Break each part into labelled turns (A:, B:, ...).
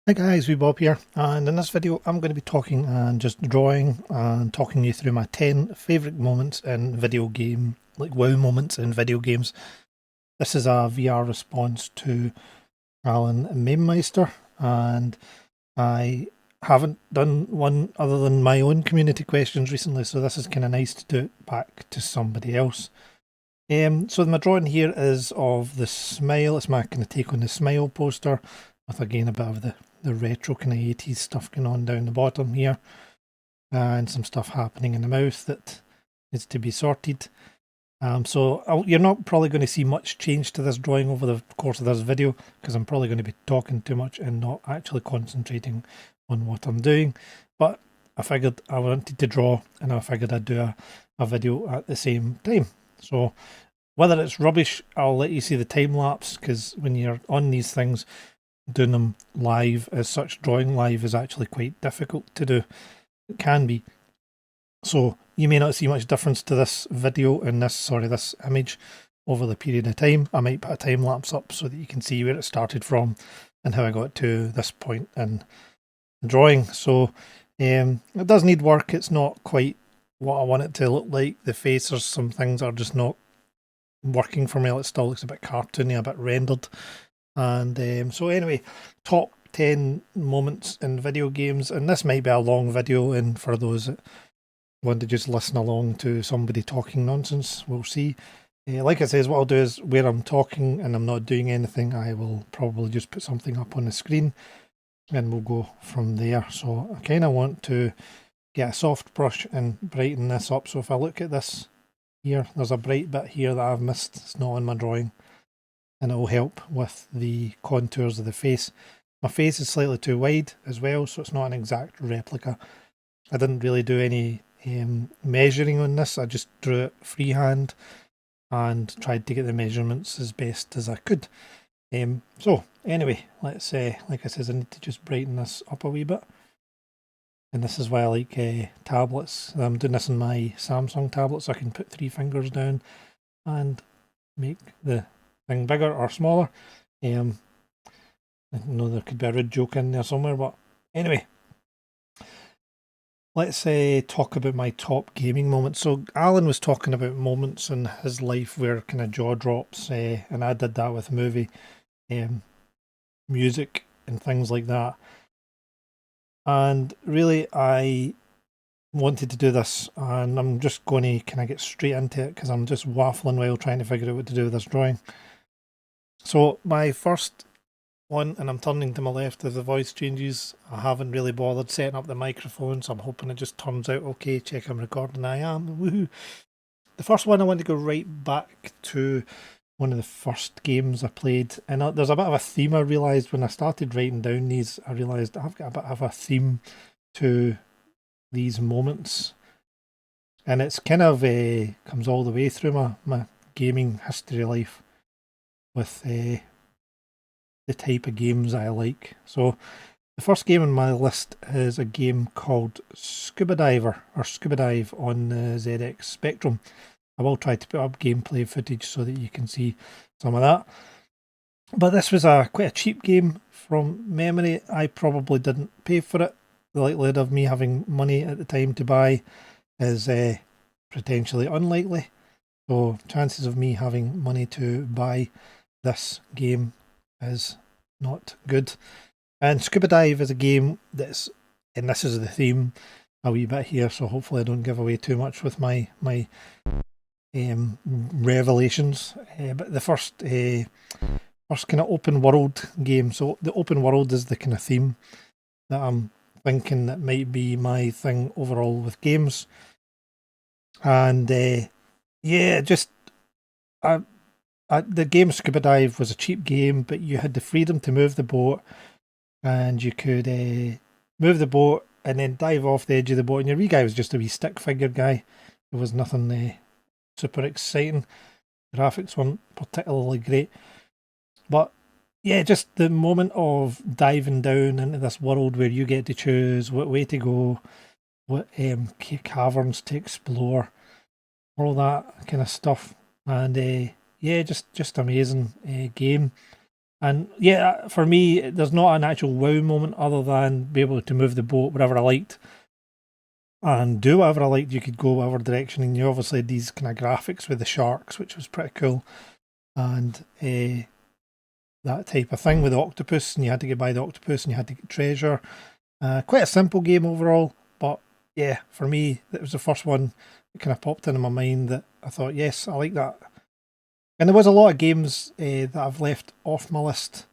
A: Hi guys, Bob here, and in this video I'm going to be talking and just drawing and talking you through my 10 favourite moments in video game, like wow moments in video games. This is a VR response to Alan Mamemeister, and I haven't done one other than my own community questions recently, so this is kind of nice to do it back to somebody else. So my drawing here is of the Smile. It's my kind of take on the Smile poster, with again a bit of the retro kind of 80s stuff going on down the bottom here, and some stuff happening in the mouth that needs to be sorted. You're not probably going to see much change to this drawing over the course of this video, because I'm probably going to be talking too much and not actually concentrating on what I'm doing. But I figured I wanted to draw, and I figured I'd do a video at the same time. So whether it's rubbish, I'll let you see the time lapse, because when you're on these things, doing them live as such, drawing live is actually quite difficult to do. It can be. So you may not see much difference to this video and this image over the period of time. I might put a time lapse up so that you can see where it started from and how I got to this point in the drawing. So it does need work. It's not quite what I want it to look like. The face or some things are just not working for me. It still looks a bit cartoony, a bit rendered. And so anyway, top 10 moments in video games, and this might be a long video, and for those that want to just listen along to somebody talking nonsense, we'll see. Like I says, what I'll do is where I'm talking and I'm not doing anything, I will probably just put something up on the screen and we'll go from there. So I kind of want to get a soft brush and brighten this up. So if I look at this here, there's a bright bit here that I've missed. It's not on my drawing, and it will help with the contours of the face. My face is slightly too wide as well, so it's not an exact replica. I didn't really do any measuring on this. I just drew it freehand and tried to get the measurements as best as I could. So anyway, let's like I says, I need to just brighten this up a wee bit. And this is why I like tablets. I'm doing this on my Samsung tablet, so I can put 3 fingers down and make the thing bigger or smaller. I know there could be a rude joke in there somewhere, but anyway, let's talk about my top gaming moments. So Alan was talking about moments in his life where kind of jaw drops, and I did that with movie, music, and things like that. And really, I wanted to do this, and I'm just going to kind of get straight into it because I'm just waffling while trying to figure out what to do with this drawing. So my first one, and I'm turning to my left as the voice changes. I haven't really bothered setting up the microphone, so I'm hoping it just turns out okay. Check I'm recording. I am. Woohoo! The first one, I want to go right back to one of the first games I played, and there's a bit of a theme. I realised when I started writing down these, I realised I've got a bit of a theme to these moments, and it's kind of comes all the way through my gaming history life with the type of games I like. So the first game on my list is a game called Scuba Diver, or Scuba Dive, on the ZX Spectrum. I will try to put up gameplay footage so that you can see some of that. But this was quite a cheap game from memory. I probably didn't pay for it. The likelihood of me having money at the time to buy is potentially unlikely. So chances of me having money to buy this game is not good. And Scuba Dive is a game and this is the theme a wee bit here, so hopefully I don't give away too much with my revelations. But the first kind of open world game. So the open world is the kind of theme that I'm thinking that might be my thing overall with games. And yeah, just the game Scuba Dive was a cheap game, but you had the freedom to move the boat, and you could move the boat and then dive off the edge of the boat. And your wee guy was just a wee stick figure guy. There was nothing super exciting. Graphics weren't particularly great, but yeah, just the moment of diving down into this world where you get to choose what way to go, what caverns to explore, all that kind of stuff. And yeah, just amazing game. And yeah, for me, there's not an actual wow moment other than be able to move the boat wherever I liked and do whatever I liked. You could go whatever direction, and you obviously had these kind of graphics with the sharks, which was pretty cool, and that type of thing with the octopus, and you had to get by the octopus, and you had to get treasure. Quite a simple game overall, but yeah, for me, it was the first one that kind of popped into my mind that I thought, yes, I like that. And there was a lot of games that I've left off my list.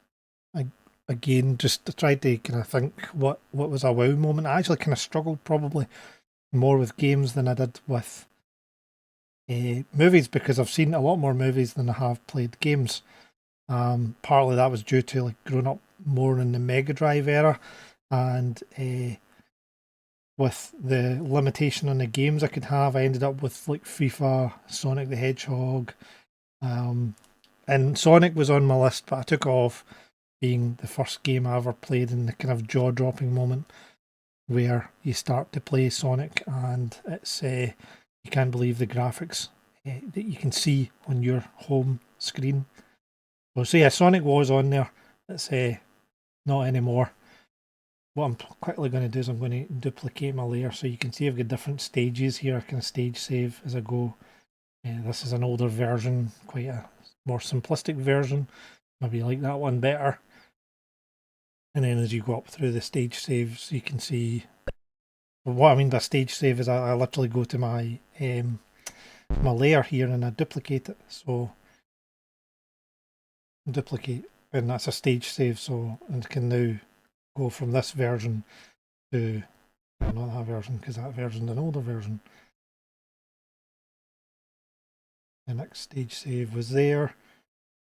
A: Again, just to try to kind of think what was a wow moment. I actually kind of struggled probably more with games than I did with movies, because I've seen a lot more movies than I have played games. Partly that was due to like growing up more in the Mega Drive era, and with the limitation on the games I could have, I ended up with like FIFA, Sonic the Hedgehog, and Sonic was on my list, but I took it off, being the first game I ever played, in the kind of jaw-dropping moment where you start to play Sonic and it's you can't believe the graphics that you can see on your home screen. So yeah, Sonic was on there. It's not anymore. What I'm quickly going to do is I'm going to duplicate my layer so you can see I've got different stages here. I can stage save as I go. This is an older version, quite a more simplistic version. Maybe you like that one better. And then as you go up through the stage saves, you can see what I mean by stage save is I literally go to my my layer here and I duplicate it. So duplicate, and that's a stage save. So and can now go from this version to not that version, because that version's an older version. The next stage save was there.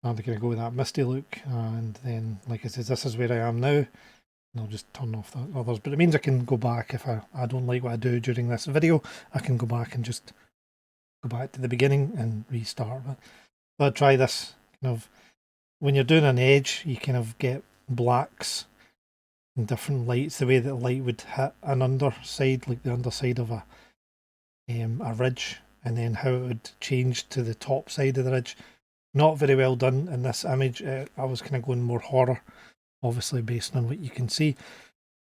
A: I'm going to go with that misty look, and then like I said, this is where I am now. And I'll just turn off the others, but it means I can go back if I don't like what I do during this video. I can go back and just go back to the beginning and restart. But I'll try this kind of, when you're doing an edge, you kind of get blacks and different lights, the way that light would hit an underside, like the underside of a ridge, and then how it would change to the top side of the ridge. Not very well done in this image. I was kind of going more horror, obviously based on what you can see.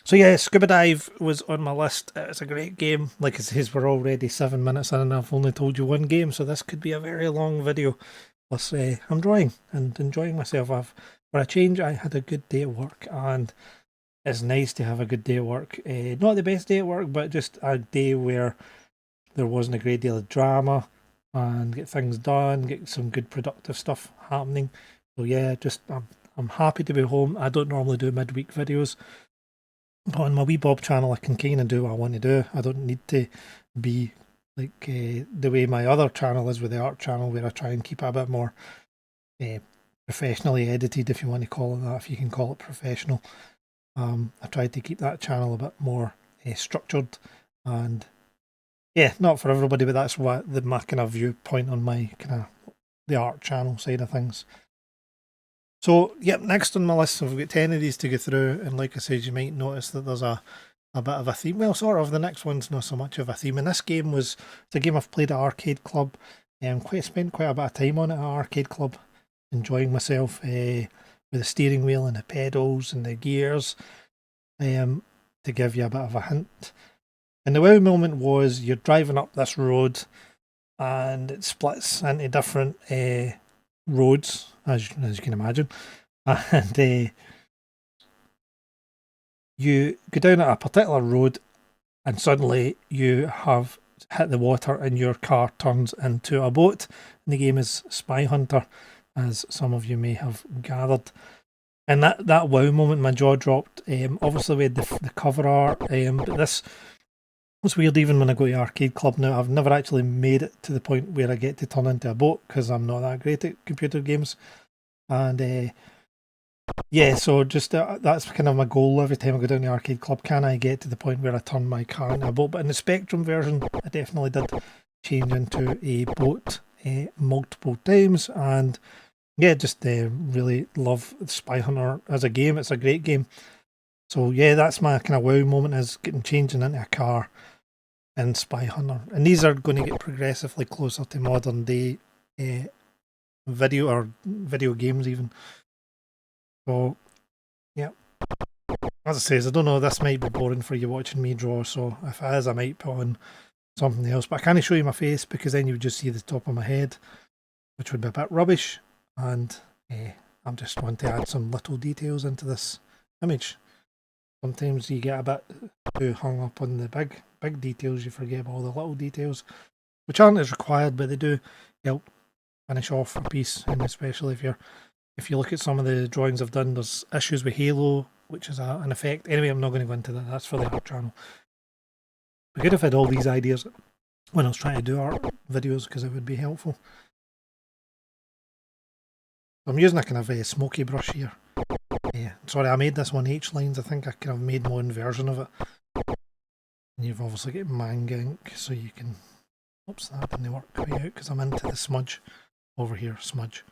A: So yeah, Scuba Dive was on my list. It's a great game. Like it says, we're already 7 minutes in and I've only told you one game, so this could be a very long video. Plus, I'm drawing and enjoying myself. For a change, I had a good day at work, and it's nice to have a good day at work. Not the best day at work, but just a day where there wasn't a great deal of drama, and get things done, get some good productive stuff happening. So yeah, just I'm happy to be home. I don't normally do midweek videos, but on my wee Bob channel I can kind of do what I want to do. I don't need to be like the way my other channel is with the art channel, where I try and keep it a bit more professionally edited, if you want to call it that, if you can call it professional. I tried to keep that channel a bit more structured, and yeah, not for everybody, but that's what my kind of viewpoint on my kind of the art channel side of things. So, yep, next on my list, I've got 10 of these to go through, and like I said, you might notice that there's a bit of a theme. Well, sort of. The next one's not so much of a theme, and this game it's a game I've played at Arcade Club, and spent quite a bit of time on it at Arcade Club, enjoying myself with the steering wheel and the pedals and the gears, to give you a bit of a hint. And the wow moment was you're driving up this road and it splits into different roads, as you can imagine. And you go down at a particular road and suddenly you have hit the water and your car turns into a boat. And the game is Spy Hunter, as some of you may have gathered. And that wow moment, my jaw dropped. Obviously we had the cover art, but this... It's weird, even when I go to Arcade Club now, I've never actually made it to the point where I get to turn into a boat, because I'm not that great at computer games. And yeah, so just that's kind of my goal every time I go down to Arcade Club. Can I get to the point where I turn my car into a boat? But in the Spectrum version, I definitely did change into a boat multiple times. And yeah, just really love Spy Hunter as a game. It's a great game. So yeah, that's my kind of wow moment, is changing into a car in Spy Hunter. And these are going to get progressively closer to modern day video games even. So, yeah. As I says, I don't know, this might be boring for you watching me draw, so if it is, I might put on something else. But I can't show you my face because then you would just see the top of my head, which would be a bit rubbish. And I'm just want to add some little details into this image. Sometimes you get a bit too hung up on the big details, you forget about all the little details, which aren't as required, but they do help finish off a piece. And especially if you look at some of the drawings I've done, there's issues with halo, which is an effect. Anyway, I'm not going to go into that. That's for the art channel. I could have had all these ideas when I was trying to do art videos because it would be helpful. I'm using a kind of a smoky brush here. Sorry, I made this one H lines. I think I kind of made my own version of it. And you've obviously got manga ink, so you can... Oops, that didn't work way out because I'm into the smudge over here, smudge.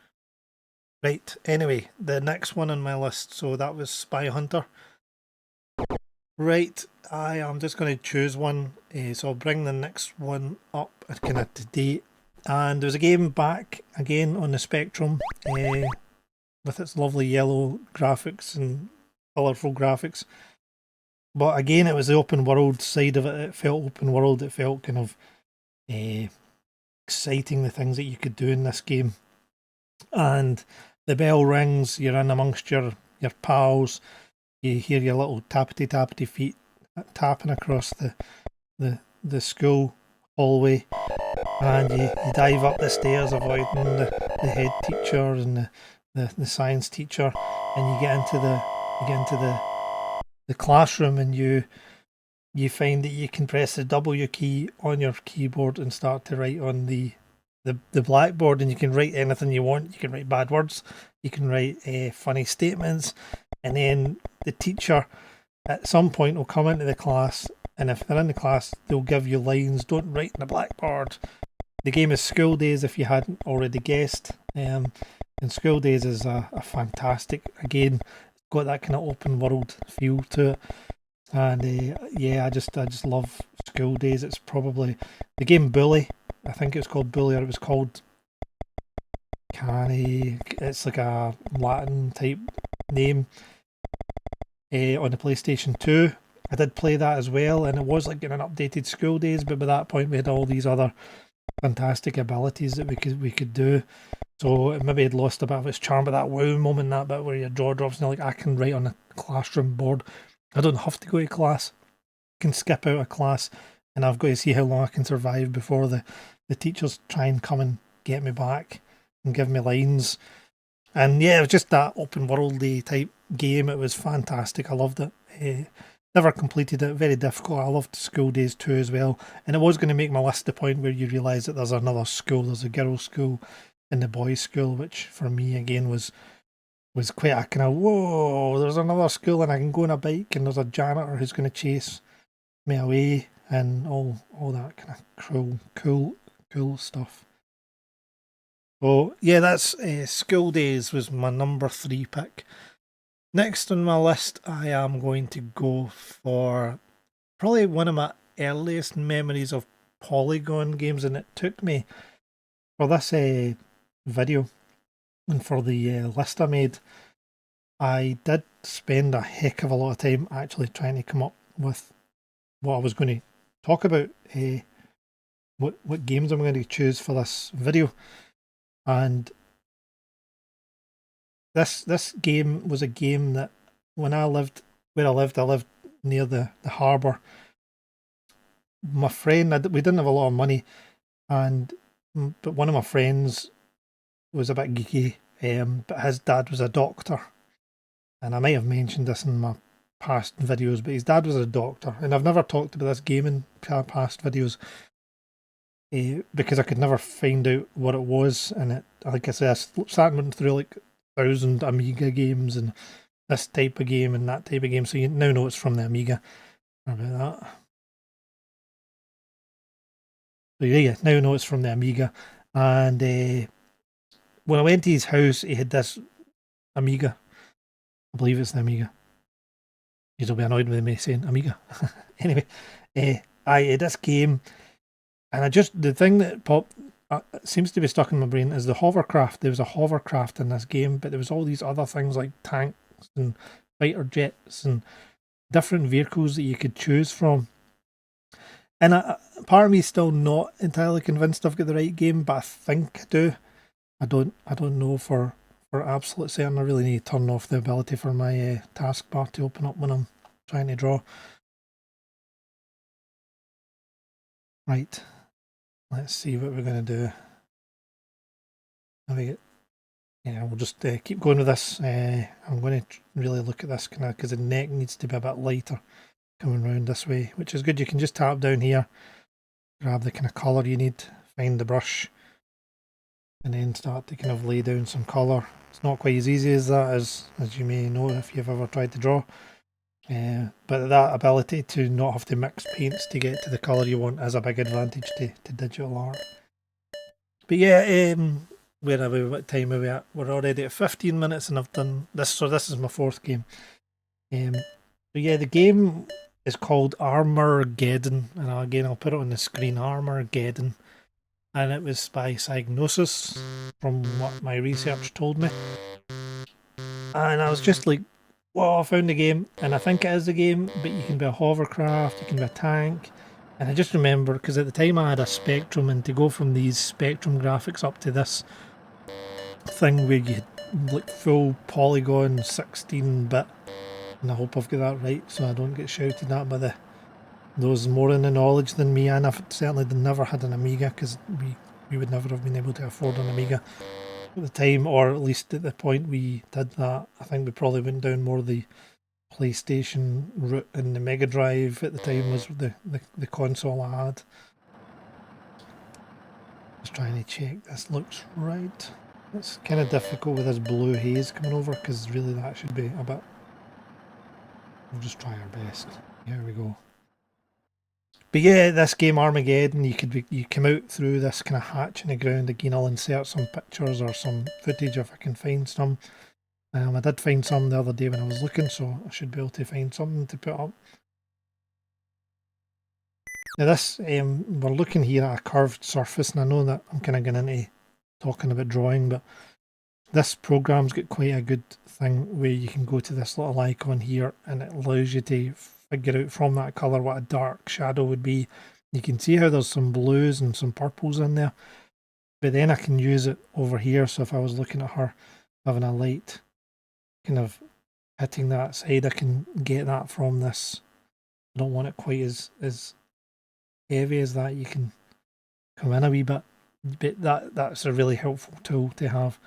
A: Right, anyway, the next one on my list, so that was Spy Hunter. Right, I am just going to choose one, so I'll bring the next one up kind of to date. And there's a game back again on the Spectrum with its lovely yellow graphics and colourful graphics. But again, it was the open world side of it. It felt open world. It felt kind of exciting, the things that you could do in this game. And the bell rings. You're in amongst your pals. You hear your little tappity feet tapping across the school hallway, and you dive up the stairs, avoiding the head teacher and the science teacher, and you get into the classroom, and you find that you can press the W key on your keyboard and start to write on the blackboard, and you can write anything you want. You can write bad words, you can write funny statements, and then the teacher at some point will come into the class, and if they're in the class, they'll give you lines. Don't write in the blackboard. The game is School Days, if you hadn't already guessed. And School Days is a fantastic, again, it's got that kind of open world feel to it. And yeah, I just love School Days. It's probably the game Bully. I think it's called Bully, or it was called Canny. It's like a Latin type name on the PlayStation 2. I did play that as well, and it was like getting an updated School Days, but by that point we had all these other fantastic abilities that we could do. So it maybe had lost a bit of its charm, but that wow moment, that bit where your jaw drops and you're like, I can write on a classroom board. I don't have to go to class. I can skip out of class, and I've got to see how long I can survive before the teachers try and come and get me back and give me lines. And yeah, it was just that open worldy type game. It was fantastic. I loved it. Never completed it. Very difficult. I loved School Days 2 as well. And it was going to make my list the point where you realise that there's another school. There's a girls' school and the boys' school, which for me again was quite a kind of, whoa, there's another school and I can go on a bike and there's a janitor who's going to chase me away and all that kind of cool stuff. So yeah, that's School Days was my number 3 pick. Next on my list, I am going to go for probably one of my earliest memories of polygon games, and it took me for this video and for the list I made. I did spend a heck of a lot of time actually trying to come up with what I was going to talk about, what games I'm going to choose for this video. And this game was a game that when I lived where I lived near the harbour. My friend, we didn't have a lot of money, but one of my friends was a bit geeky, but his dad was a doctor. And I might have mentioned this in my past videos, but his dad was a doctor. And I've never talked about this game in past videos because I could never find out what it was. And it, like I said, I sat through like 1,000 Amiga games and this type of game and that type of game. So you now know it's from the Amiga. About that. So yeah, now know it's from the Amiga. And when I went to his house, he had this Amiga. I believe it's the Amiga. You'll be annoyed with me saying Amiga. Anyway, I had this game, and the thing that seems to be stuck in my brain is the hovercraft. There was a hovercraft in this game, but there was all these other things like and fighter jets and different vehicles that you could choose from. And part of me is still not entirely convinced I've got the right game, but I think I do. I don't know for absolute certain. I really need to turn off the ability for my taskbar to open up when I'm trying to draw. Right, let's see what we're going to do. Yeah, we'll just keep going with this. I'm going to really look at this kind of because the neck needs to be a bit lighter coming around this way, which is good. You can just tap down here, grab the kind of colour you need, find the brush, and then start to kind of lay down some colour. It's not quite as easy as that, as you may know if you've ever tried to draw. But that ability to not have to mix paints to get to the colour you want is a big advantage to digital art. But yeah, where are we? What time are we at? We're already at 15 minutes and I've done this, so this is my fourth game. So yeah, the game is called Armageddon, and again I'll put it on the screen, Armageddon. And it was by Psygnosis, from what my research told me. And I was just like, whoa, I found the game, and I think it is the game, but you can be a hovercraft, you can be a tank. And I just remember, because at the time I had a Spectrum, and to go from these Spectrum graphics up to this thing where you had like full polygon 16-bit, and I hope I've got that right so I don't get shouted at by those more in the knowledge than me, and I've certainly never had an Amiga because we would never have been able to afford an Amiga at the time, or at least at the point we did that. I think we probably went down more the PlayStation route, and the Mega Drive at the time was the console I had. Just trying to check this looks right. It's kind of difficult with this blue haze coming over because really that should be a bit. We'll just try our best. Here we go. But yeah, this game Armageddon, you come out through this kind of hatch in the ground. Again, I'll insert some pictures or some footage if I can find some. I did find some the other day when I was looking, so I should be able to find something to put up. Now this, we're looking here at a curved surface, and I know that I'm kind of getting into talking about drawing, but this program's got quite a good thing where you can go to this little icon here, and it allows you to figure out from that colour what a dark shadow would be. You can see how there's some blues and some purples in there, but then I can use it over here. So if I was looking at her having a light kind of hitting that side, I can get that from this. I don't want it quite as heavy as that. You can come in a wee bit, but that's a really helpful tool to have.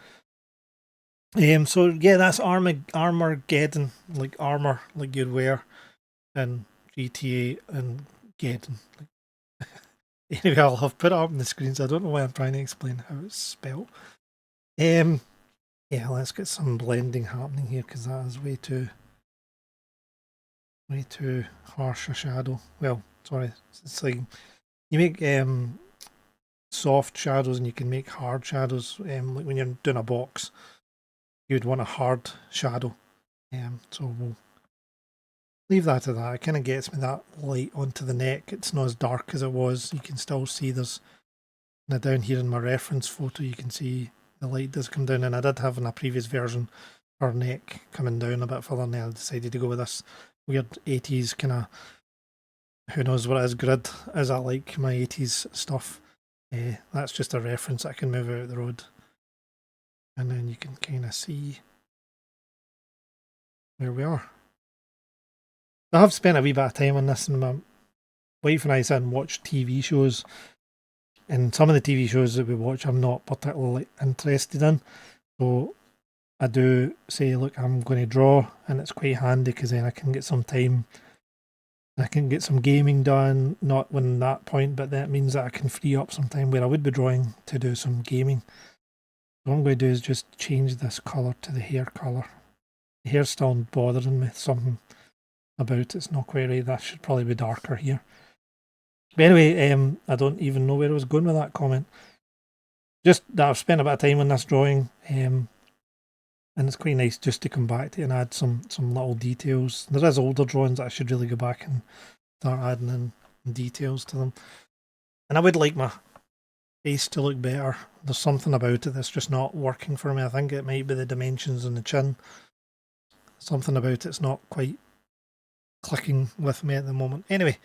A: So yeah, that's Armageddon, like armor, like you'd wear in GTA and Geddon. Anyway, I'll have put it up on the screens. I don't know why I'm trying to explain how it's spelled. Yeah, let's get some blending happening here because that is way too harsh a shadow. Well, sorry, it's like you make soft shadows and you can make hard shadows. Like when you're doing a box, you'd want a hard shadow. So we'll leave that to that. It kind of gets me that light onto the neck. It's not as dark as it was. You can still see there's, now down here in my reference photo, you can see the light does come down, and I did have in a previous version her neck coming down a bit further, and I decided to go with this weird 80s kind of, who knows what it is, grid. Is that like my 80s stuff? That's just a reference. I can move out the road, and then you can kind of see where we are. I have spent a wee bit of time on this, and my wife and I sit and watch TV shows, and some of the TV shows that we watch I'm not particularly interested in, so I do say, look, I'm going to draw, and it's quite handy because then I can get some time, I can get some gaming done, not when that point, but that means that I can free up some time where I would be drawing to do some gaming. What I'm going to do is just change this colour to the hair colour. The hair's still bothering me, something about it's not quite right. That should probably be darker here. But anyway, I don't even know where I was going with that comment. Just that I've spent a bit of time on this drawing, and it's quite nice just to come back to it and add some little details. There is older drawings that I should really go back and start adding in details to them. And I would like my face to look better. There's something about it that's just not working for me. I think it might be the dimensions on the chin. something about it's not quite clicking with me at the moment. Anyway,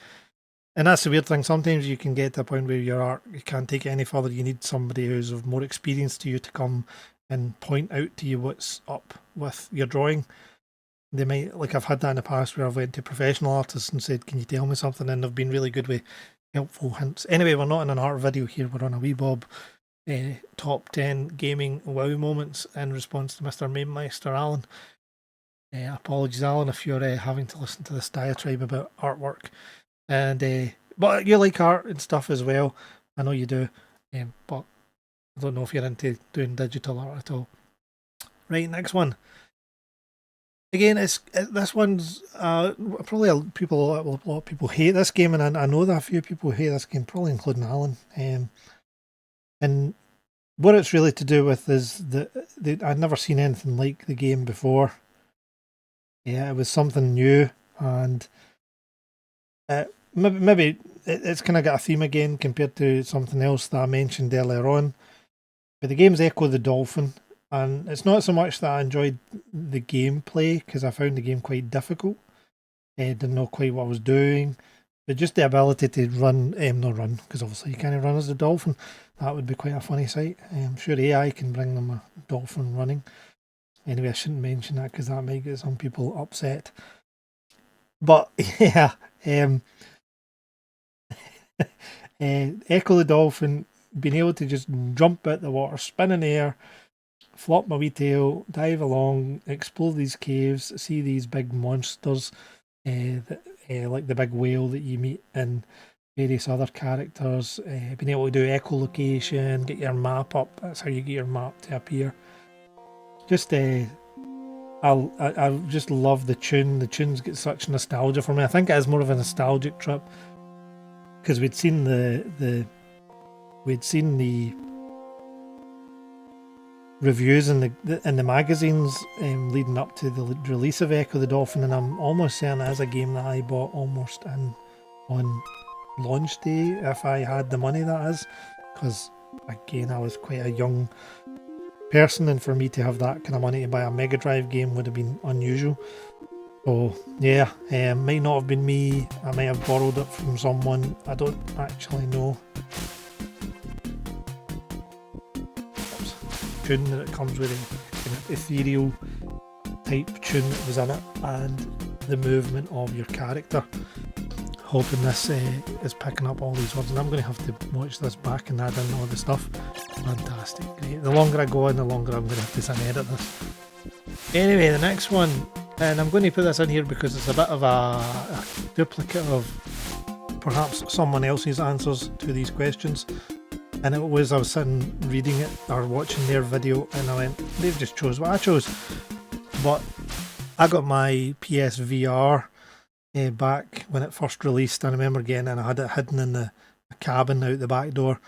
A: and that's the weird thing. Sometimes you can get to a point where your art, you can't take it any further. You need somebody who's of more experience to you to come and point out to you what's up with your drawing. They might, like I've had that in the past where I've went to professional artists and said, can you tell me something? And they've been really good with helpful hints. Anyway, we're not in an art video here. We're on a wee bob top 10 gaming wow moments in response to Mr. Mamemeister Alan. Apologies, Alan, if you're having to listen to this diatribe about artwork. And but you like art and stuff as well. I know you do, but I don't know if you're into doing digital art at all. Right, next one. Again, this one's probably a lot of people hate this game, and I know that a few people hate this game, probably including Alan. And what it's really to do with is that I'd never seen anything like the game before. Yeah, it was something new, and maybe it's kind of got a theme again compared to something else that I mentioned earlier on. But the game's Echo the Dolphin, and it's not so much that I enjoyed the gameplay, because I found the game quite difficult. I didn't know quite what I was doing, but just the ability to run, not run, because obviously you can't run as a dolphin. That would be quite a funny sight. I'm sure AI can bring them a dolphin running. Anyway, I shouldn't mention that because that might get some people upset. But yeah, Echo the Dolphin, being able to just jump out the water, spin in the air, flop my wee tail, dive along, explore these caves, see these big monsters, like the big whale that you meet in various other characters, being able to do echolocation, get your map up. That's how you get your map to appear. Just I just love the tune. The tunes get such nostalgia for me. I think it is more of a nostalgic trip because we'd seen the reviews in the magazines leading up to the release of Echo the Dolphin, and I'm almost certain it is a game that I bought almost on launch day if I had the money, that is, because again I was quite a young person, and for me to have that kind of money to buy a Mega Drive game would have been unusual. So yeah, might not have been me. I might have borrowed it from someone. I don't actually know. Tune that it comes with, an ethereal type tune that was in it, and the movement of your character. Hoping this is picking up all these words, and I'm going to have to watch this back and add in all the stuff. Fantastic, great. The longer I go on, the longer I'm going to have to sit and edit this. Anyway, the next one, and I'm going to put this in here because it's a bit of a duplicate of perhaps someone else's answers to these questions. And it was, I was sitting reading it or watching their video, and I went, they've just chose what I chose. But I got my PSVR back when it first released. I remember getting it, and I had it hidden in the cabin out the back door.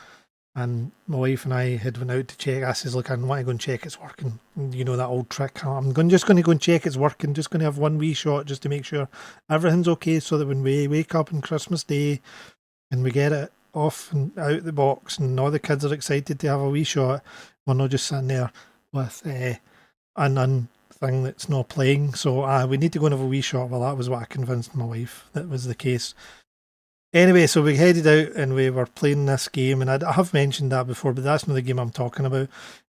A: And my wife and I had went out to check. I says, look, I want to go and check it's working. You know that old trick. I'm just going to go and check it's working. Just going to have one wee shot just to make sure everything's okay, so that when we wake up on Christmas Day and we get it off and out the box and all the kids are excited to have a wee shot, we're not just sitting there with an thing that's not playing. So we need to go and have a wee shot. Well, that was what I convinced my wife that was the case. Anyway, so we headed out and we were playing this game, and I have mentioned that before, but that's not the game I'm talking about.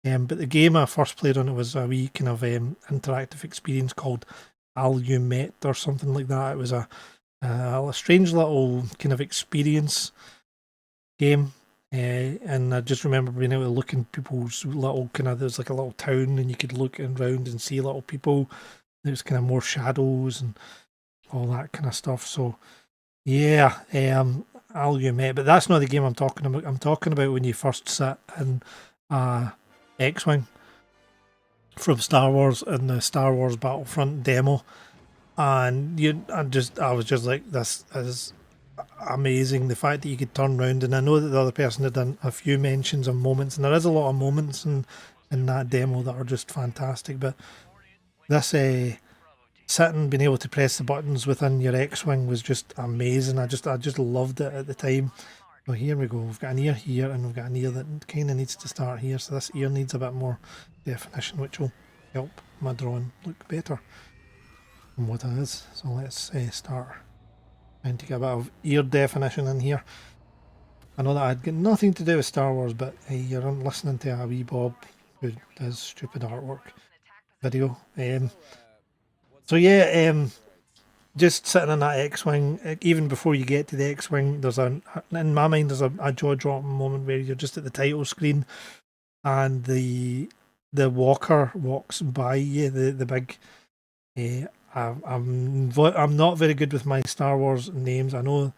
A: But the game I first played on it was a wee kind of interactive experience called Alumet or something like that. It was a strange little kind of experience game, and I just remember being able to look in people's little kind of, there's like a little town, and you could look around and see little people. There's kind of more shadows and all that kind of stuff. So yeah, Alumet, but that's not the game I'm talking about. I'm talking about when you first sit in X-Wing from Star Wars in the Star Wars Battlefront demo, and I was just like, this is amazing. The fact that you could turn around, and I know that the other person had done a few mentions of moments, and there is a lot of moments in that demo that are just fantastic. But this sitting, being able to press the buttons within your X-Wing was just amazing. I just loved it at the time. Well, here we go. We've got an ear here, and we've got an ear that kind of needs to start here. So this ear needs a bit more definition, which will help my drawing look better. from what it is. So let's start trying to get a bit of ear definition in here. I know that I'd got nothing to do with Star Wars, but hey, you're listening to a wee Bob who does stupid artwork video. So yeah, just sitting in that X-wing. Even before you get to the X-wing, in my mind there's a jaw-dropping moment where you're just at the title screen and the walker walks by you, the big. I'm not very good with my Star Wars names. I know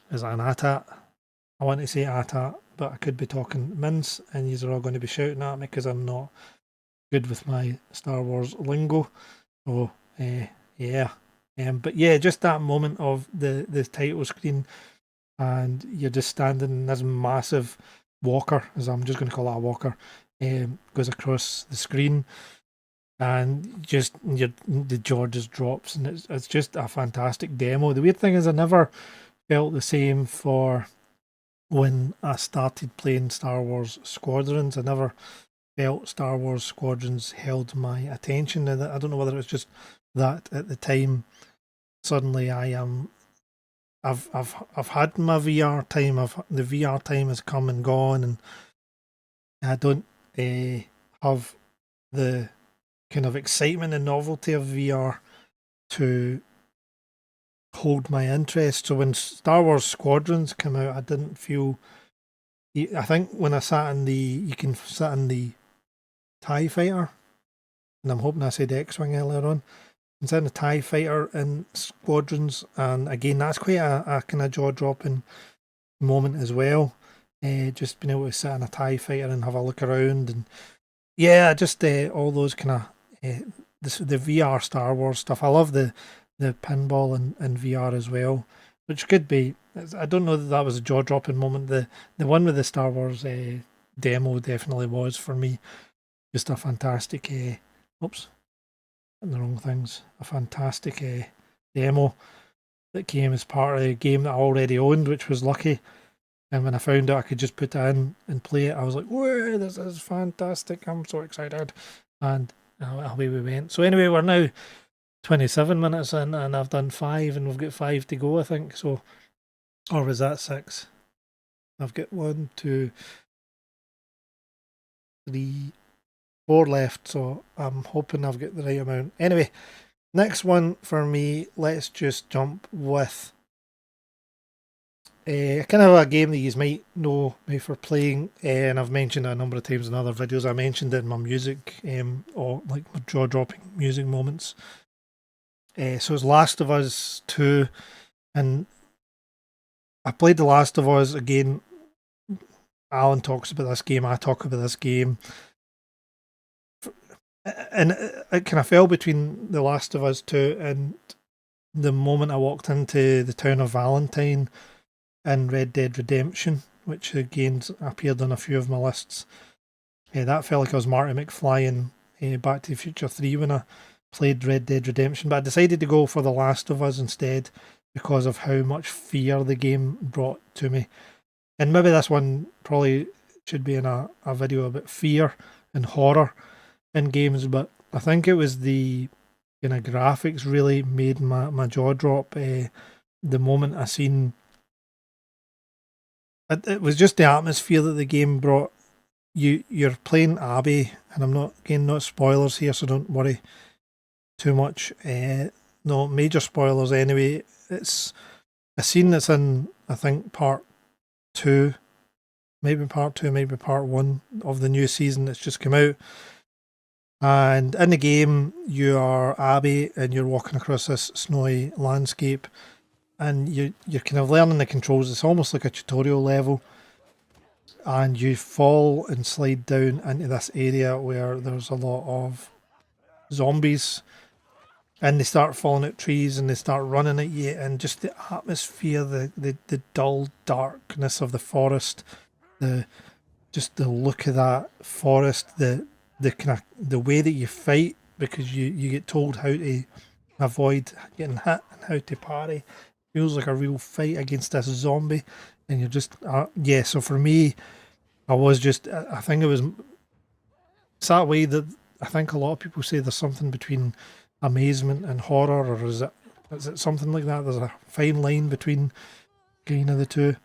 A: there's an AT-AT. I want to say AT-AT, but I could be talking mince, and you're all going to be shouting at me because I'm not good with my Star Wars lingo. So yeah, but yeah, just that moment of the title screen, and you're just standing in this massive walker, as I'm just going to call it a walker, goes across the screen, and the jaw just drops, and it's just a fantastic demo. The weird thing is, I never felt the same for when I started playing Star Wars Squadrons. I never felt Star Wars Squadrons held my attention, and I don't know whether it was just that at the time. Suddenly, I've had my VR time. The VR time has come and gone, and I don't have the kind of excitement and novelty of VR to hold my interest. So when Star Wars Squadrons came out, I didn't feel. I think when I sat in you can sit in the TIE fighter, and I'm hoping I said X-wing earlier on. And sit in the TIE fighter in Squadrons, and again, that's quite a kind of jaw-dropping moment as well. Just being able to sit in a TIE fighter and have a look around, and yeah, just all those kind of the VR Star Wars stuff. I love the pinball and VR as well, which could be. I don't know that was a jaw dropping moment. The one with the Star Wars demo definitely was for me. Just a fantastic. Oops, the wrong things. A fantastic demo that came as part of a game that I already owned, which was lucky. And when I found out I could just put it in and play it, I was like, "Whoa, this is fantastic! I'm so excited!" And away we went. So anyway, we're now 27 minutes in, and I've done 5, and we've got 5 to go, I think. So, or was that 6? I've got 1, 2, 3, 4 left. So I'm hoping I've got the right amount. Anyway, next one for me. Let's just jump with kind of a game that you might know me for playing, and I've mentioned it a number of times in other videos. I mentioned it in my music, or like my jaw-dropping music moments. So it's Last of Us 2, and I played The Last of Us again. Alan talks about this game, I talk about this game, and it kind of fell between The Last of Us 2 and the moment I walked into the town of Valentine in Red Dead Redemption, which again appeared on a few of my lists. That felt like I was Marty McFly in Back to the Future 3 when I played Red Dead Redemption, but I decided to go for The Last of Us instead because of how much fear the game brought to me. And maybe this one probably should be in a video about fear and horror in games, but I think it was the kind of graphics really made my jaw drop. The moment I seen it was just the atmosphere that the game brought. You're playing Abby, and I'm not spoilers here, so don't worry too much. No major spoilers anyway. It's a scene that's in, I think, part 2, maybe part 2, maybe part 1 of the new season that's just come out. And in the game, you are Abby, and you're walking across this snowy landscape, and you're kind of learning the controls. It's almost like a tutorial level, and you fall and slide down into this area where there's a lot of zombies, and they start falling out trees and they start running at you, and just the atmosphere, the dull darkness of the forest, the just the look of that forest, the kind of the way that you fight, because you get told how to avoid getting hit and how to parry. Feels like a real fight against this zombie, and you're just yeah. So for me, I think it was it's that way that I think a lot of people say there's something between amazement and horror, or is it something like that? There's a fine line between kind of the two.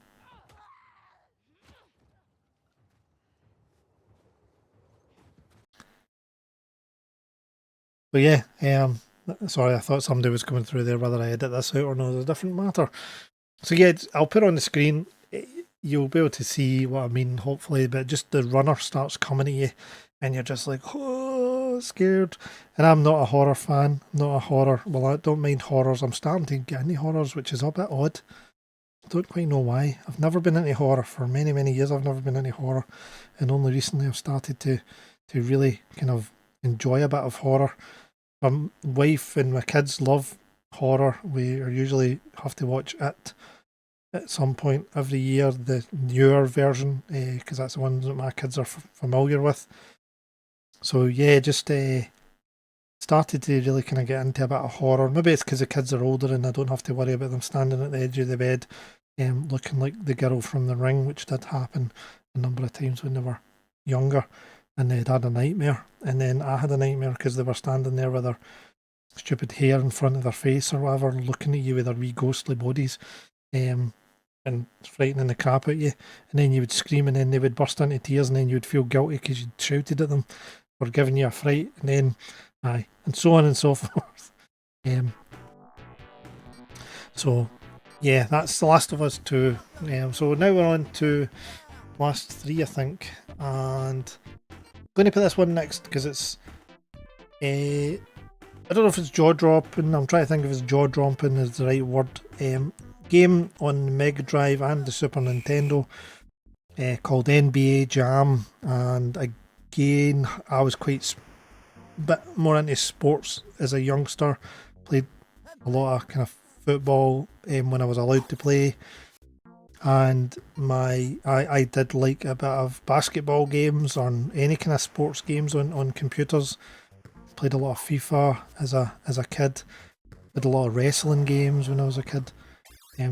A: But yeah, sorry, I thought somebody was coming through there. Whether I edit this out or not is a different matter. So yeah, I'll put on the screen. You'll be able to see what I mean, hopefully. But just the runner starts coming at you, and you're just like, oh, scared. And I'm not a horror fan. Not a horror. Well, I don't mind horrors. I'm starting to get into horrors, which is a bit odd. Don't quite know why. I've never been into horror for many, many years. I've never been into horror, and only recently I've started to really kind of enjoy a bit of horror. My wife and my kids love horror. We are usually have to watch it at some point every year, the newer version, because that's the ones that my kids are familiar with. So yeah, just started to really kind of get into a bit of horror. Maybe it's because the kids are older and I don't have to worry about them standing at the edge of the bed, looking like the girl from The Ring, which did happen a number of times when they were younger, and they'd had a nightmare, and then I had a nightmare because they were standing there with their stupid hair in front of their face or whatever, looking at you with their wee ghostly bodies, and frightening the crap out of you. And then you would scream, and then they would burst into tears, and then you would feel guilty because you'd shouted at them for giving you a fright, and then aye, and so on and so forth. So yeah, that's The Last of Us 2. So now we're on to last 3, I think, and I'm going to put this one next because it's I don't know if it's jaw dropping. I'm trying to think if it's jaw dropping is the right word. Game on the Mega Drive and the Super Nintendo called NBA Jam, and again I was quite bit more into sports as a youngster. Played a lot of kind of football when I was allowed to play, and I did like a bit of basketball games or any kind of sports games on computers. Played a lot of FIFA as a kid. Did a lot of wrestling games when I was a kid.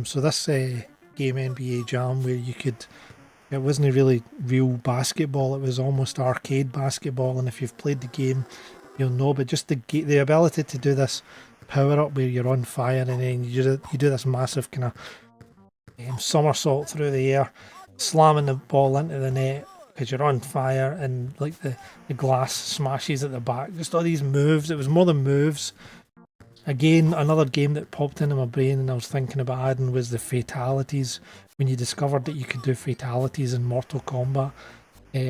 A: So this game NBA Jam, where it wasn't really real basketball. It was almost arcade basketball, and if you've played the game, you'll know. But just the ability to do this power up where you're on fire, and then you do this massive kind of somersault through the air, slamming the ball into the net because you're on fire, and like the glass smashes at the back. Just all these moves. It was more than moves. Again, another game that popped into my brain and I was thinking about adding was the fatalities. When you discovered that you could do fatalities in Mortal Kombat,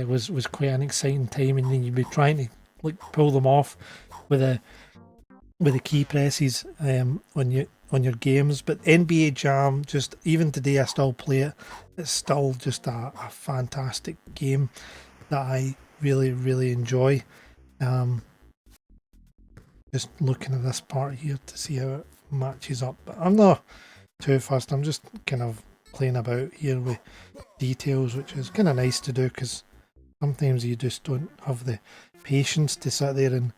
A: was quite an exciting time, and then you'd be trying to like pull them off with the key presses on your games. But NBA Jam, just even today I still play it. It's still just a fantastic game that I really, really enjoy. Just looking at this part here to see how it matches up. But I'm not too fast. I'm just kind of playing about here with details, which is kind of nice to do because sometimes you just don't have the patience to sit there and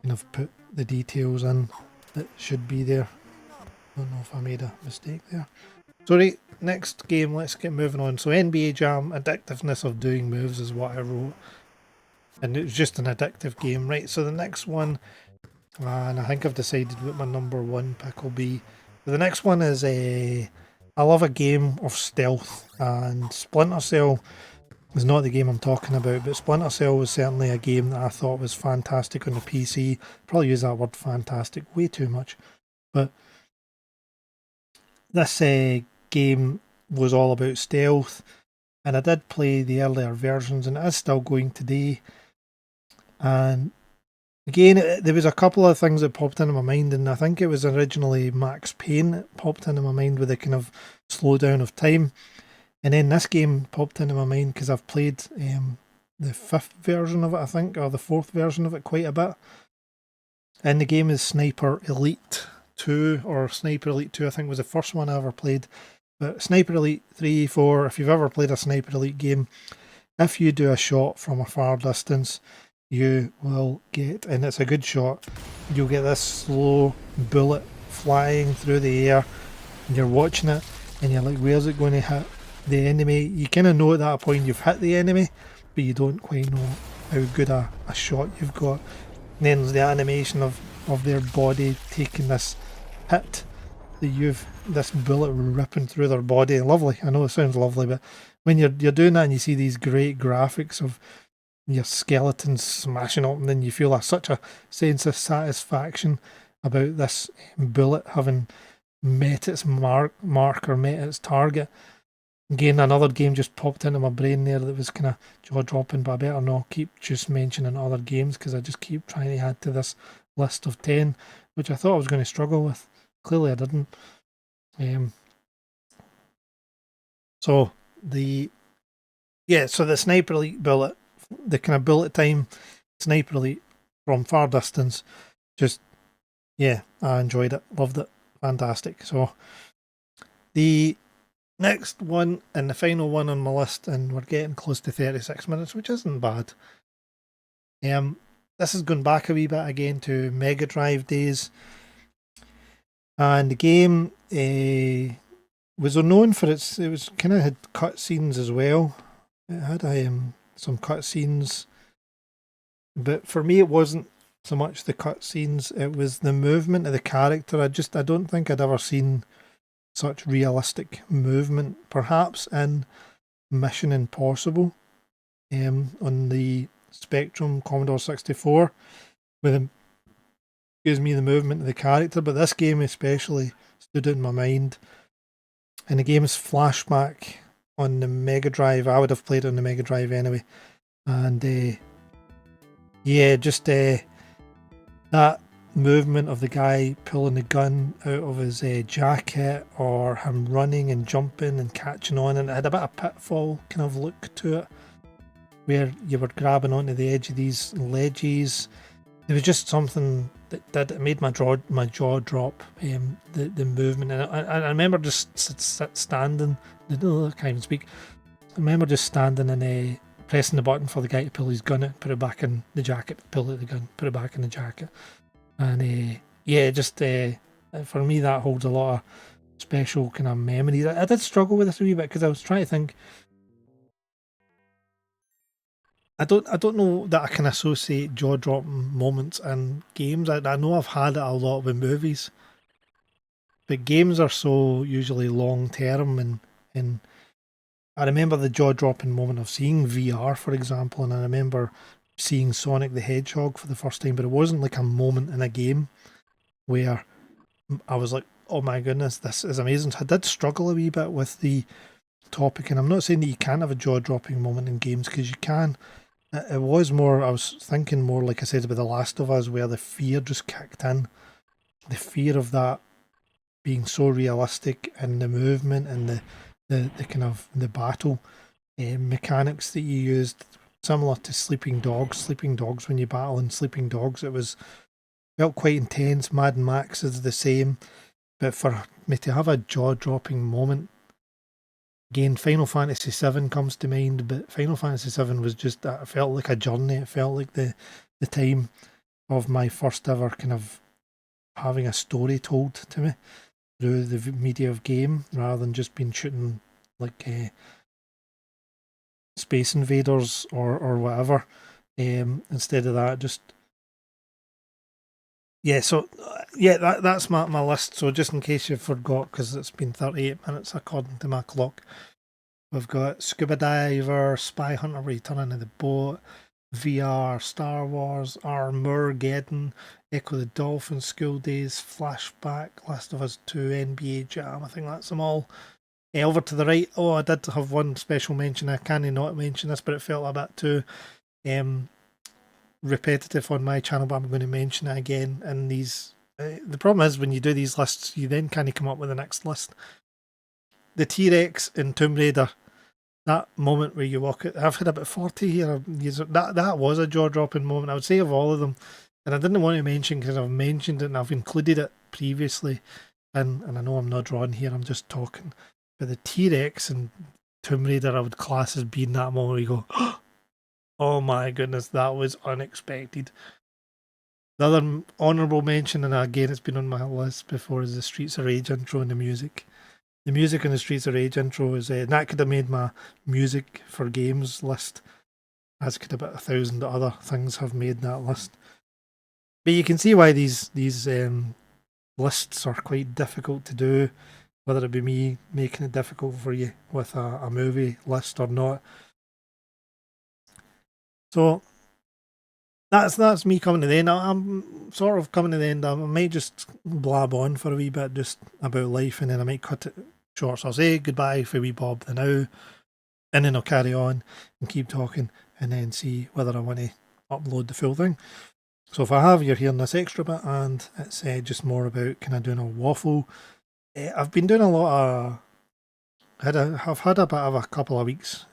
A: kind of put the details in that should be there. Don't know if I made a mistake there. Sorry, next game, let's get moving on. So NBA Jam, addictiveness of doing moves is what I wrote. And it was just an addictive game, right? So the next one, and I think I've decided what my number one pick will be. The next one is I love a game of stealth, and Splinter Cell is not the game I'm talking about, but Splinter Cell was certainly a game that I thought was fantastic on the PC. Probably use that word fantastic way too much, but this game was all about stealth, and I did play the earlier versions, and it is still going today. And again, there was a couple of things that popped into my mind, and I think it was originally Max Payne that popped into my mind with a kind of slowdown of time. And then this game popped into my mind because I've played the 5th version of it, I think, or the 4th version of it quite a bit. And the game is Sniper Elite 2, or Sniper Elite 2, I think was the first one I ever played. But Sniper Elite 3, 4, if you've ever played a Sniper Elite game, if you do a shot from a far distance, you will get, and it's a good shot, you'll get this slow bullet flying through the air, and you're watching it, and you're like, where's it going to hit the enemy? You kind of know at that point you've hit the enemy, but you don't quite know how good a shot you've got. then there's the animation of their body taking this hit. This bullet ripping through their body. Lovely. I know it sounds lovely, but when you're doing that and you see these great graphics of your skeletons smashing up, and then you feel such a sense of satisfaction about this bullet having met its mark or met its target. Again, another game just popped into my brain there that was kind of jaw dropping, but I better not keep just mentioning other games because I just keep trying to add to this list of 10, which I thought I was going to struggle with. Clearly, I didn't. So the Sniper Elite bullet, the kind of bullet time Sniper Elite from far distance, just I enjoyed it, loved it, fantastic. So the next one and the final one on my list, and we're getting close to 36 minutes, which isn't bad. This is going back a wee bit again to Mega Drive days, and the game was known for it was kind of had cutscenes as well. It had some cutscenes, but for me it wasn't so much the cutscenes, it was the movement of the character. I don't think I'd ever seen such realistic movement, perhaps in Mission Impossible on the Spectrum Commodore 64 with the movement of the character, but this game especially stood out in my mind. And the game's flashback on the Mega Drive, I would have played it on the Mega Drive anyway, and that movement of the guy pulling the gun out of his jacket, or him running and jumping and catching on, and it had a bit of Pitfall kind of look to it, where you were grabbing onto the edge of these ledges. It was just something that made my jaw drop. The movement, and I remember just standing. I can't even speak. I remember just standing and pressing the button for the guy to pull his gun out, put it back in the jacket, pull out the gun, put it back in the jacket. And for me that holds a lot of special kind of memories. I did struggle with this a wee bit because I was trying to think. I don't know that I can associate jaw dropping moments in games. I know I've had it a lot with movies, but games are so usually long term, and I remember the jaw dropping moment of seeing VR, for example, and I remember seeing Sonic the Hedgehog for the first time, but it wasn't like a moment in a game where I was like, oh my goodness, this is amazing. So I did struggle a wee bit with the topic, and I'm not saying that you can't have a jaw dropping moment in games, because you can. It was more, I was thinking more, like I said, about The Last of Us, where the fear just kicked in. The fear of that being so realistic, and the movement and the kind of the battle mechanics that you used, similar to Sleeping Dogs. Sleeping Dogs, when you battle in Sleeping Dogs, felt quite intense. Mad Max is the same. But for me to have a jaw-dropping moment, again, Final Fantasy VII comes to mind, but Final Fantasy VII was just, it felt like a journey. It felt like the time of my first ever kind of having a story told to me through the media of game, rather than just being shooting like Space Invaders or whatever. Instead of that, just that's my list. So just in case you forgot, because it's been 38 minutes according to my clock, we've got Scuba Diver, Spy Hunter Returning to the Boat, VR, Star Wars, Armageddon, Echo the Dolphin, School Days, Flashback, Last of Us 2, NBA Jam. I think that's them all. Over to the right, I did have one special mention. I can't not mention this, but it felt a bit too repetitive on my channel, but I'm going to mention it again in these. The problem is when you do these lists, you then kind of come up with the next list. The T-Rex in Tomb Raider, that moment where you walk it, I've had about 40 here. That was a jaw-dropping moment, I would say, of all of them. And I didn't want to mention because I've mentioned it and I've included it previously. And I know I'm not drawing here, I'm just talking. But the T-Rex in Tomb Raider, I would class as being that moment where you go, oh my goodness, that was unexpected. The other honourable mention, and again it's been on my list before, is the Streets of Rage intro and the music. The music in the Streets of Rage intro is that could have made my music for games list, as could about 1,000 other things have made that list. But you can see why these lists are quite difficult to do, whether it be me making it difficult for you with a movie list or not. So that's me coming to the end. I'm sort of coming to the end. I might just blab on for a wee bit just about life, and then I might cut it short. So I'll say goodbye for wee Bob the now, and then I'll carry on and keep talking, and then see whether I want to upload the full thing. So if I have, you're hearing this extra bit, and it's just more about kind of doing a waffle. I've been doing a lot of. I've had a bit of a couple of weeks.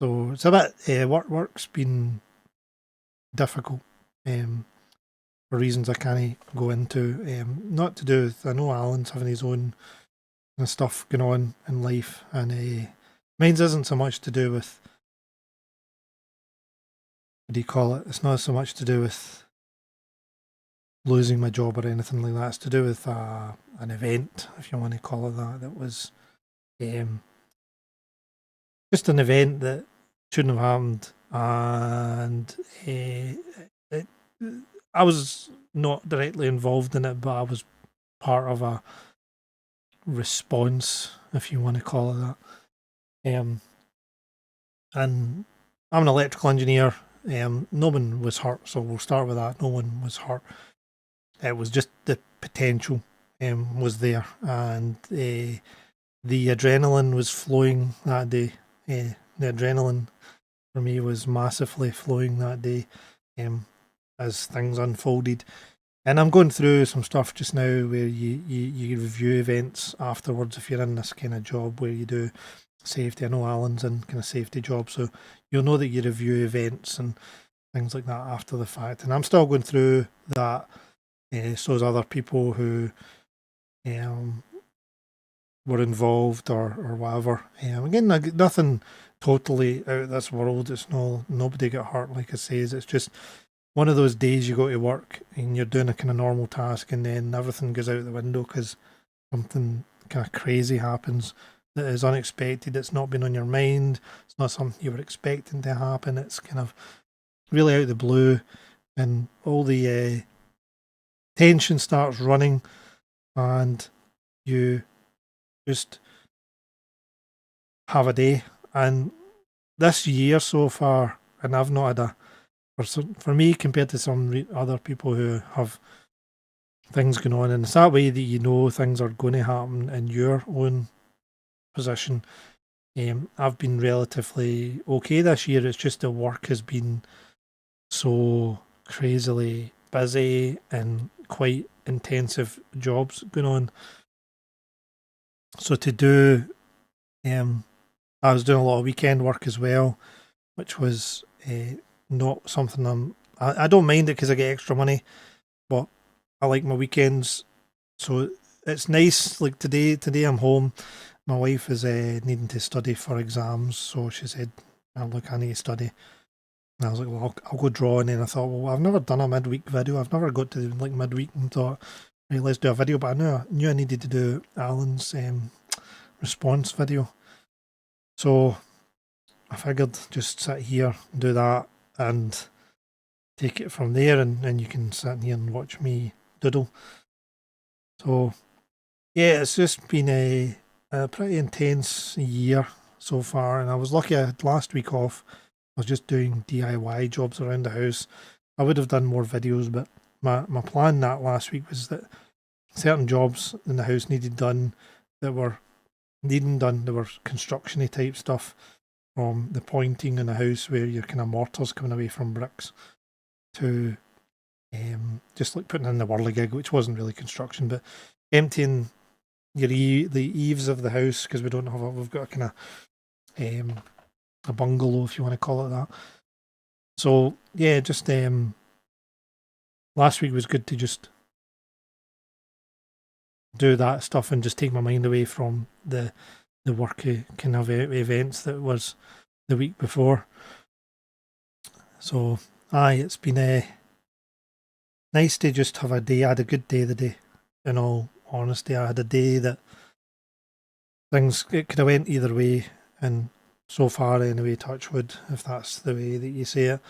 A: So it's a bit work's been difficult. For reasons I can't go into. Not to do with, I know Alan's having his own kind of stuff going on in life, and mine's isn't so much to do with, what do you call it? It's not so much to do with losing my job or anything like that. It's to do with an event, if you want to call it that. That was um, just an event that shouldn't have happened, and it, I was not directly involved in it, but I was part of a response, if you want to call it that. And I'm an electrical engineer. No one was hurt, so we'll start with that. No one was hurt. It was just the potential was there, and the adrenaline was flowing that day. The adrenaline for me was massively flowing that day as things unfolded. And I'm going through some stuff just now where you review events afterwards if you're in this kind of job where you do safety. I know Alan's in kind of safety job, so you'll know that you review events and things like that after the fact. And I'm still going through that. So as other people who um, were involved or whatever. Again, nothing totally out of this world. It's nobody got hurt, like I says. It's just one of those days you go to work and you're doing a kind of normal task, and then everything goes out the window because something kind of crazy happens that is unexpected. It's not been on your mind. It's not something you were expecting to happen. It's kind of really out of the blue, and all the tension starts running, and you just have a day. And this year so far, and I've not had for me compared to some other people who have things going on, and it's that way that you know things are going to happen in your own position. I've been relatively okay this year. It's just the work has been so crazily busy and quite intensive jobs going on. So to do, I was doing a lot of weekend work as well, which was not something I don't mind it because I get extra money, but I like my weekends. So it's nice. Like today I'm home. My wife is needing to study for exams, so she said, "Oh, look, I need to study." And I was like, "Well, I'll go draw." And then I thought, "Well, I've never done a midweek video. I've never got to like midweek and thought, right, let's do a video." But I knew I needed to do Alan's response video, so I figured just sit here, do that, and take it from there, and you can sit here and watch me doodle. So yeah, it's just been a pretty intense year so far, and I was lucky I had last week off. I was just doing DIY jobs around the house. I would have done more videos, but my plan that last week was that certain jobs in the house needed done that were needing done. They were constructiony type stuff, from the pointing in the house where your kind of mortars coming away from bricks to just like putting in the whirligig, which wasn't really construction, but emptying the eaves of the house because we've got a kind of a bungalow, if you want to call it that. So yeah, just last week was good to just do that stuff and just take my mind away from the work kind of events that was the week before. So aye, it's been nice to just have a day. I had a good day the day. In all honesty, I had a day that it could have went either way, and so far anyway, touch wood, if that's the way that you say it.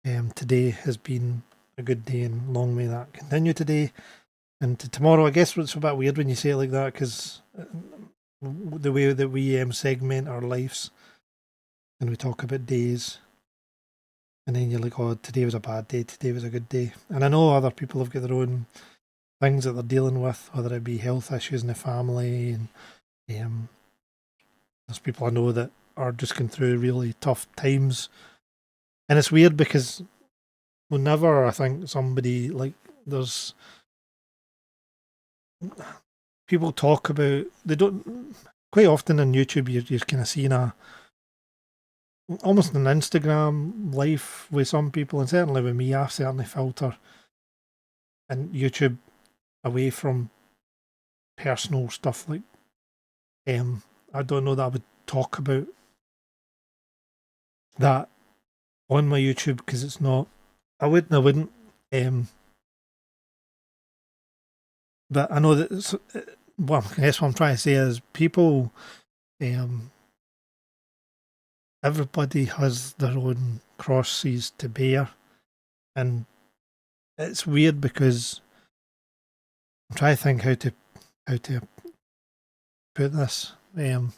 A: Today has been a good day, and long may that continue today. And to tomorrow, I guess it's a bit weird when you say it like that, because the way that we segment our lives and we talk about days, and then you're like, oh, today was a bad day, today was a good day. And I know other people have got their own things that they're dealing with, whether it be health issues in the family, and there's people I know that are just going through really tough times. And it's weird because whenever I think somebody, like, there's people talk about, they don't, quite often on YouTube, you're kind of seeing almost an Instagram life with some people, and certainly with me, I certainly filter and YouTube away from personal stuff. Like, I don't know that I would talk about that on my YouTube, because it's not. I wouldn't. But I know that. Well, I guess what I'm trying to say is people. Um, Everybody has their own crosses to bear, and it's weird because I'm trying to think how to put this. The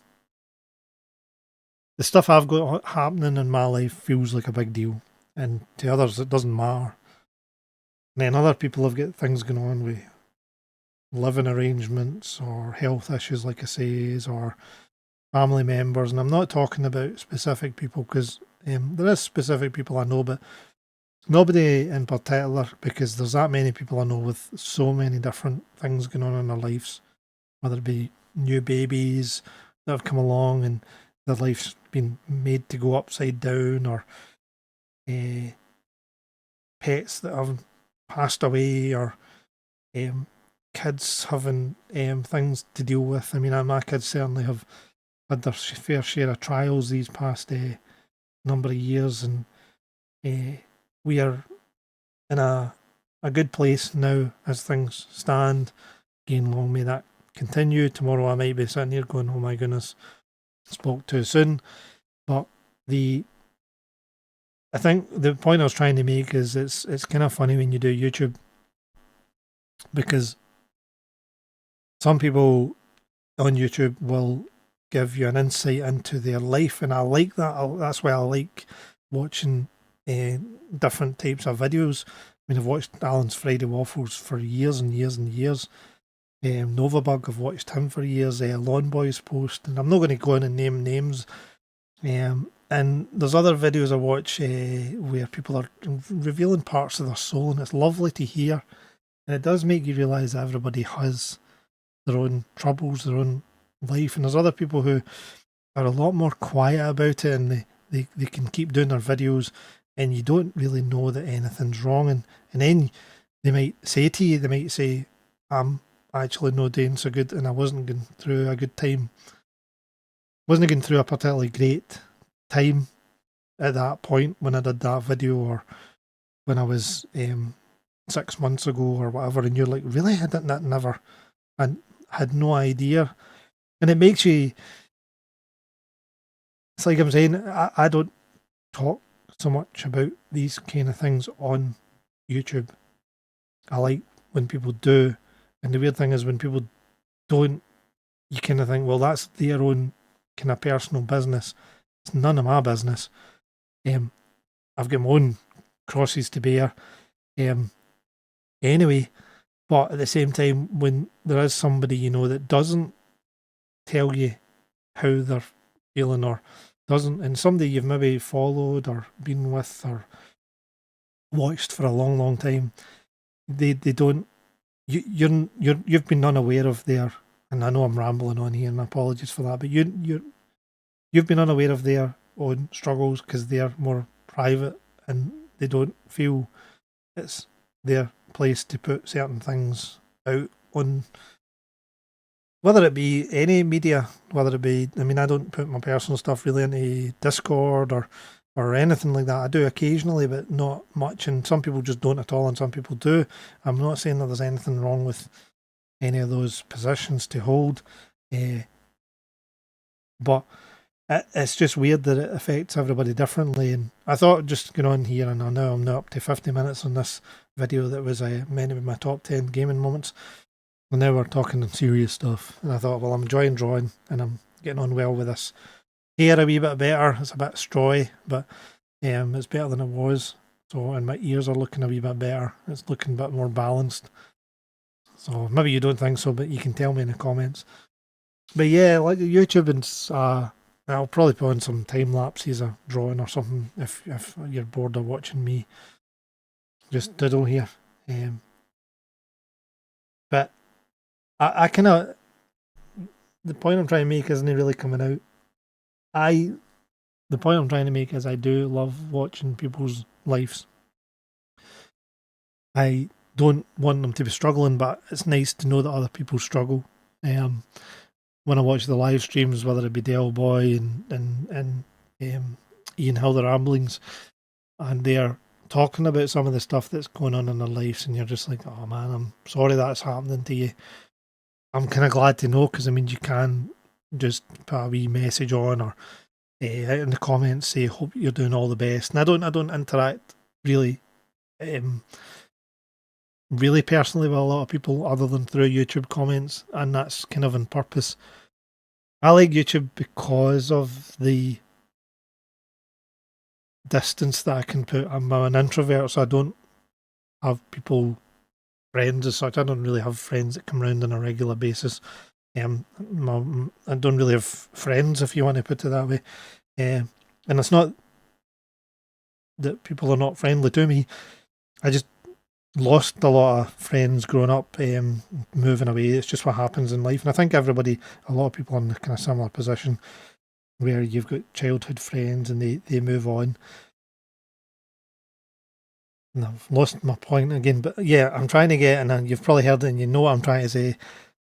A: stuff I've got happening in my life feels like a big deal, and to others it doesn't matter. And then other people have got things going on with living arrangements or health issues, like I say, or family members. And I'm not talking about specific people, because there is specific people I know, but nobody in particular, because there's that many people I know with so many different things going on in their lives, whether it be new babies that have come along and their life's been made to go upside down, or pets that have passed away, or kids having things to deal with. I mean, my kids certainly have had their fair share of trials these past number of years, and we are in a good place now as things stand. Again, long may that continue. Tomorrow I might be sitting here going, oh my goodness, spoke too soon. But I think the point I was trying to make is it's kind of funny when you do YouTube, because some people on YouTube will give you an insight into their life, and I like that. That's why I like watching different types of videos. I mean, I've watched Alan's Friday Waffles for years and years and years. Novabug, I've watched him for years. Lawn Boys Post, and I'm not going to go in and name names. And there's other videos I watch where people are revealing parts of their soul, and it's lovely to hear. And it does make you realise that everybody has their own troubles, their own life, and there's other people who are a lot more quiet about it, and they can keep doing their videos, and you don't really know that anything's wrong, and then they might say to you, they might say, I'm actually not doing so good, and I wasn't going through a good time, wasn't going through a particularly great time at that point when I did that video, or when I was 6 months ago or whatever, and you're like, really? I didn't, that never, I had no idea. And it makes you, it's like I'm saying, I don't talk so much about these kind of things on YouTube. I like when people do. And the weird thing is when people don't, you kind of think, well, that's their own kind of personal business. It's none of my business. I've got my own crosses to bear. Anyway, but at the same time, when there is somebody, you know, that doesn't tell you how they're feeling, or doesn't, and somebody you've maybe followed or been with or watched for a long, long time, they don't, you've been unaware of their, and I know I'm rambling on here, and apologies for that, but you've been unaware of their own struggles because they're more private, and they don't feel it's their place to put certain things out on, whether it be any media, whether it be, I mean, I don't put my personal stuff really into Discord or anything like that. I do occasionally, but not much. And some people just don't at all, and some people do. I'm not saying that there's anything wrong with any of those positions to hold, but it's just weird that it affects everybody differently. And I thought just going on here, and I know I'm now up to 50 minutes on this video that was meant to be my top 10 gaming moments. And now we're talking serious stuff. And I thought, well, I'm enjoying drawing and I'm getting on well with this hair a wee bit better. It's a bit strawy, but it's better than it was. So, and my ears are looking a wee bit better. It's looking a bit more balanced. So maybe you don't think so, but you can tell me in the comments. But yeah, like YouTube, and I'll probably put on some time lapses of drawing or something if you're bored of watching me just diddle here. But I kind of, the point I'm trying to make isn't really coming out. The point I'm trying to make is I do love watching people's lives. I don't want them to be struggling, but it's nice to know that other people struggle. When I watch the live streams, whether it be Del Boy and Ian Hill, the Ramblings, and they're talking about some of the stuff that's going on in their lives, and you're just like, oh man, I'm sorry that's happening to you. I'm kind of glad to know, because I mean, you can just put a wee message on, or in the comments say, hope you're doing all the best. And I don't interact really really personally with a lot of people other than through YouTube comments, and that's kind of on purpose. I like YouTube because of the distance that I can put. I'm an introvert, so I don't have people, friends as such. I don't really have friends that come around on a regular basis. I don't really have friends, if you want to put it that way. And it's not that people are not friendly to me. I just lost a lot of friends growing up, moving away. It's just what happens in life. And I think a lot of people are in a kind of similar position where you've got childhood friends and they move on. And I've lost my point again, but yeah, I'm trying to get, and you've probably heard it and you know what I'm trying to say,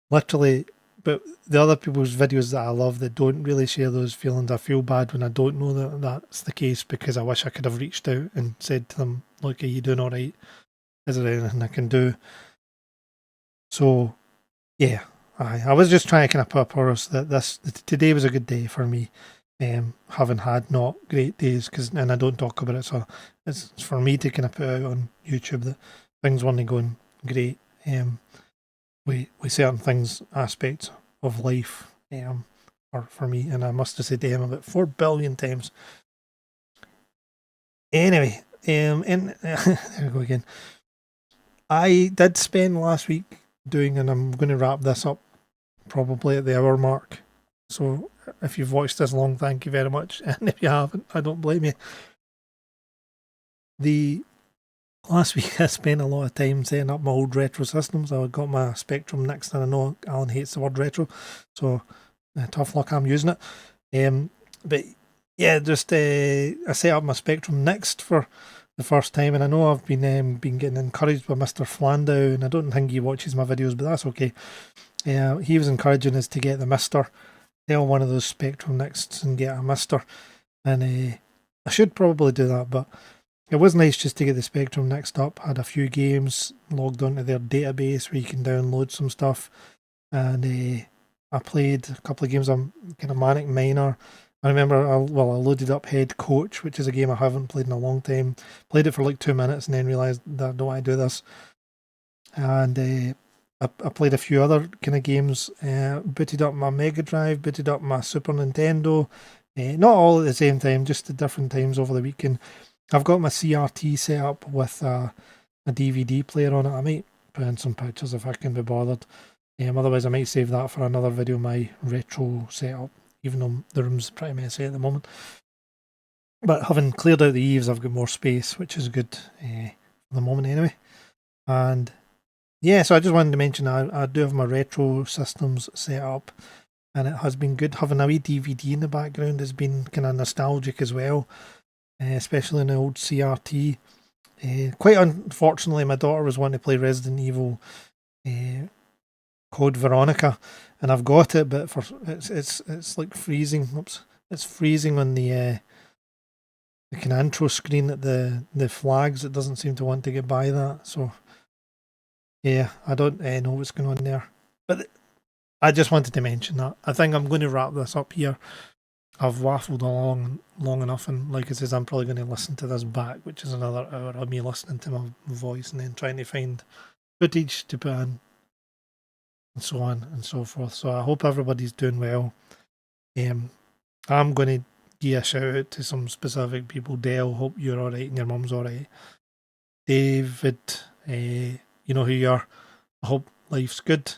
A: literally. But the other people's videos that I love that don't really share those feelings, I feel bad when I don't know that that's the case, because I wish I could have reached out and said to them, look, are you doing all right? Is there anything I can do? So, yeah, I was just trying to kind of put a purpose that today was a good day for me, having had not great days, and I don't talk about it, so it's for me to kind of put out on YouTube that things weren't going great, with certain things, aspects of life, for me, and I must have said damn about 4 billion times. Anyway, and there we go again. I did spend last week doing, and I'm going to wrap this up probably at the hour mark. So if you've watched this long, thank you very much. And if you haven't, I don't blame you. The last week I spent a lot of time setting up my old retro systems. I got my Spectrum next, and I know Alan hates the word retro, so tough luck, I'm using it. But yeah, just I set up my Spectrum next for the first time, and I know I've been getting encouraged by Mr. Flandau, and I don't think he watches my videos, but that's okay. He was encouraging us to get the Mister, sell one of those Spectrum Nexts and get a Mister, and I should probably do that, but it was nice just to get the Spectrum Next up. I had a few games logged onto their database where you can download some stuff, and I played a couple of games. I'm kind of Manic Miner. I remember, I loaded up Head Coach, which is a game I haven't played in a long time. Played it for like 2 minutes and then realised that I don't want to do this. And I played a few other kind of games. Booted up my Mega Drive, booted up my Super Nintendo. Not all at the same time, just at different times over the weekend. I've got my CRT set up with a DVD player on it. I might put in some pictures if I can be bothered. Otherwise, I might save that for another video, my retro setup, even though the room's pretty messy at the moment. But having cleared out the eaves, I've got more space, which is good for the moment anyway. And yeah, so I just wanted to mention I do have my retro systems set up, and it has been good. Having a wee DVD in the background has been kind of nostalgic as well, especially in the old CRT. Quite unfortunately, my daughter was wanting to play Resident Evil Code Veronica, and I've got it, but it's like freezing. Oops, it's freezing on the kind of intro screen at the flags. It doesn't seem to want to get by that. So yeah, I don't know what's going on there. But I just wanted to mention that. I think I'm going to wrap this up here. I've waffled along long enough, and like I says, I'm probably going to listen to this back, which is another hour of me listening to my voice and then trying to find footage to put in, and so on and so forth. So I hope everybody's doing well. I'm going to give a shout out to some specific people. Dale, hope you're all right and your mum's all right. David, you know who you are. I hope life's good.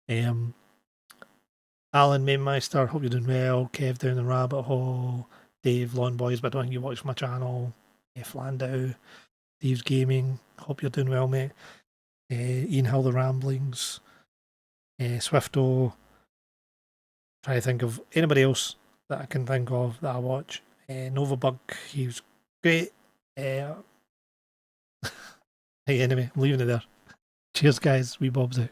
A: Um, Alan Mamemeister, hope you're doing well. Kev down the rabbit hole. Dave Lawn Boys, but I don't think you watch my channel. F Landau, Dave's Gaming, hope you're doing well, mate. Ian Hill the Ramblings, Swifto. Trying to think of anybody else that I can think of that I watch. Novabug, he was great. Hey, anyway, I'm leaving it there. Cheers, guys. Wee Bob's out.